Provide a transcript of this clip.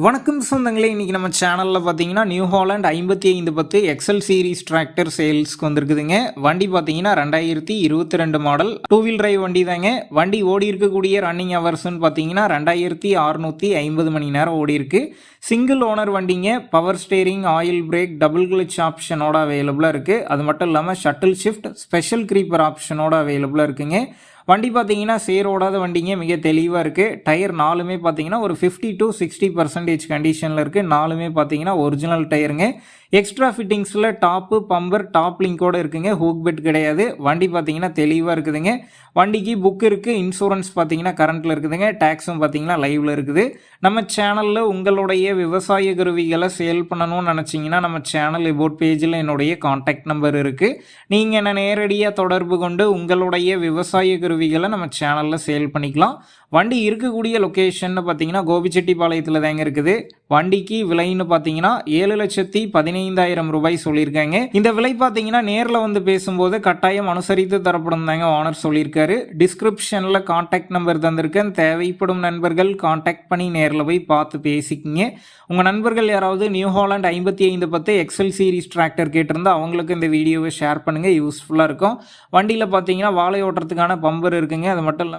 வணக்கம் சொந்தங்களே, இன்றைக்கி நம்ம சேனலில் பார்த்தீங்கன்னா New Holland 5510 Excel series tractor சேல்ஸ்க்கு வந்திருக்குதுங்க. வண்டி பார்த்தீங்கன்னா 2022 மாடல் டூ வீல் டிரைவ் வண்டி தாங்க. வண்டி ஓடி இருக்கக்கூடிய ரன்னிங் ஹவர்ஸ்ன்னு பார்த்தீங்கன்னா 2650 மணி நேரம் ஓடி இருக்கு. சிங்கிள் ஓனர் வண்டிங்க. Power steering, oil brake, double clutch ஆப்ஷனோட அவைலபிளாக இருக்குது. அது மட்டும் இல்லாமல் ஷட்டில் ஷிஃப்ட், ஸ்பெஷல் க்ரீப்பர் ஆப்ஷனோட அவைலபிளாக இருக்குங்க. வண்டி பார்த்தீங்கன்னா சேரோடாத வண்டிங்க, மிக தெளிவாக இருக்குது. டயர் நாலுமே பார்த்தீங்கன்னா ஒரு 50 to 60% கண்டிஷனில் இருக்குது. நாலுமே பார்த்தீங்கன்னா ஒரிஜினல் டயருங்க. எக்ஸ்ட்ரா ஃபிட்டிங்ஸில் டாப்பு, பம்பர், டாப் லிங்கோடு இருக்குங்க. ஹூக் பெட் கிடையாது. வண்டி பார்த்தீங்கன்னா தெளிவாக இருக்குதுங்க. வண்டிக்கு புக் இருக்குது. இன்சூரன்ஸ் பார்த்தீங்கன்னா கரண்ட்டில் இருக்குதுங்க. டேக்ஸும் பார்த்தீங்கன்னா லைவில் இருக்குது. நம்ம சேனலில் உங்களுடைய விவசாய கருவிகளை சேல் பண்ணணும்னு நினச்சிங்கன்னா நம்ம சேனல் எபோட் பேஜில் என்னுடைய காண்டாக்ட் நம்பர் இருக்குது. நீங்கள் என்ன நேரடியாக தொடர்பு கொண்டு உங்களுடைய விவசாய கருவிகளை நம்ம சேனலில் சேல் பண்ணிக்கலாம். வண்டி இருக்கக்கூடிய லொக்கேஷன் பார்த்தீங்கன்னா கோபிச்செட்டிப்பாளையத்தில் தாங்க இருக்குது. வண்டிக்கு விலைன்னு பார்த்தீங்கன்னா 7,15,000 ரூபாய் சொல்லியிருக்காங்க. இந்த விலை பார்த்தீங்கன்னா நேரில் வந்து பேசும்போது கட்டாயம் அனுசரித்து தரப்படும் தாங்க ஓனர் சொல்லியிருக்காரு. டிஸ்கிரிப்ஷனில் காண்டாக்ட் நம்பர் தந்திருக்கேன். தேவைப்படும் நண்பர்கள் காண்டாக்ட் பண்ணி நேரில் போய் பார்த்து பேசிக்கிங்க. உங்கள் நண்பர்கள் யாராவது New Holland 5510 Excel series tractor கேட்டிருந்தா அவங்களுக்கு இந்த வீடியோவை ஷேர் பண்ணுங்கள். யூஸ்ஃபுல்லாக இருக்கும். வண்டியில் பார்த்தீங்கன்னா வாழை ஓட்டுறதுக்கான பம்பர் இருக்குங்க. அது மட்டும் இல்லாமல்